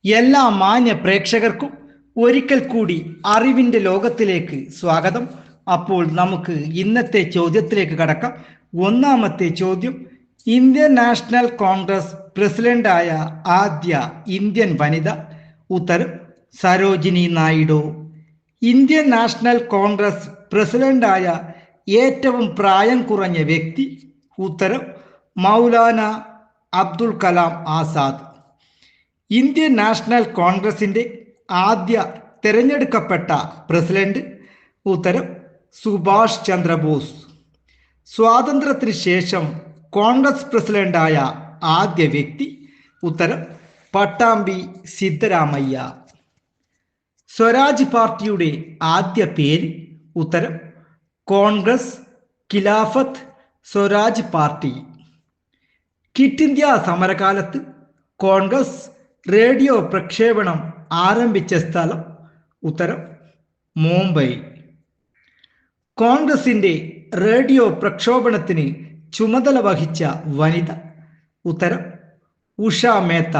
എല്ലാ മാന്യ പ്രേക്ഷകർക്കും ഒരിക്കൽ കൂടി അറിവിന്റെ ലോകത്തിലേക്ക് സ്വാഗതം. അപ്പോൾ നമുക്ക് ഇന്നത്തെ ചോദ്യത്തിലേക്ക് കടക്കാം. ഒന്നാമത്തെ ചോദ്യം: ഇന്ത്യൻ നാഷണൽ കോൺഗ്രസ് പ്രസിഡന്റായ ആദ്യ ഇന്ത്യൻ വനിത? ഉത്തരം: സരോജിനി നായിഡു. ഇന്ത്യൻ നാഷണൽ കോൺഗ്രസ് പ്രസിഡന്റായ ഏറ്റവും പ്രായം കുറഞ്ഞ വ്യക്തി? ഉത്തരം: മൗലാന അബ്ദുൽ കലാം ആസാദ്. ഇന്ത്യൻ നാഷണൽ കോൺഗ്രസിന്റെ ആദ്യ തിരഞ്ഞെടുക്കപ്പെട്ട പ്രസിഡന്റ്? ഉത്തരം: സുഭാഷ് ചന്ദ്രബോസ്. സ്വാതന്ത്ര്യത്തിന് ശേഷം കോൺഗ്രസ് പ്രസിഡന്റായ ആദ്യ വ്യക്തി? ഉത്തരം: പട്ടാമ്പി സിദ്ധരാമയ്യ. സ്വരാജ് പാർട്ടിയുടെ ആദ്യ പേര്? ഉത്തരം: Congress Khilafat Swaraj party. Quit India സമരകാലത്ത് കോൺഗ്രസ് റേഡിയോ പ്രക്ഷേപണം ആരംഭിച്ച സ്ഥലം? ഉത്തരം: മുംബൈ. കോൺഗ്രസിന്റെ റേഡിയോ പ്രക്ഷോഭണത്തിന് ചുമതല വഹിച്ച വനിത? ഉത്തരം: ഉഷ മേത്ത.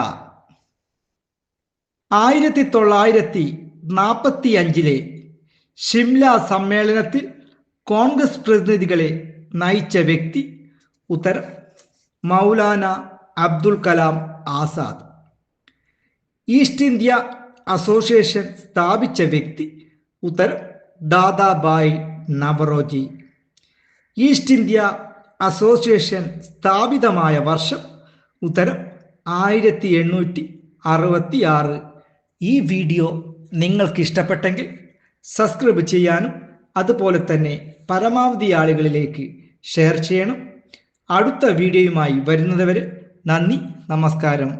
1945 ഷിംല സമ്മേളനത്തിൽ കോൺഗ്രസ് പ്രതിനിധികളെ നയിച്ച വ്യക്തി? ഉത്തരം: Maulana Abdul Kalam Azad. East India association സ്ഥാപിച്ച വ്യക്തി? ഉത്തരം: Dadabhai Naoroji. East India association സ്ഥാപിതമായ വർഷം? ഉത്തരം: 1866. ഈ വീഡിയോ നിങ്ങൾക്ക് ഇഷ്ടപ്പെട്ടെങ്കിൽ സബ്സ്ക്രൈബ് ചെയ്യാനും അതുപോലെ തന്നെ പരമാവധി ആളുകളിലേക്ക് ഷെയർ ചെയ്യണം. അടുത്ത വീഡിയോയുമായി വരുന്നതുവരെ നന്ദി, നമസ്കാരം.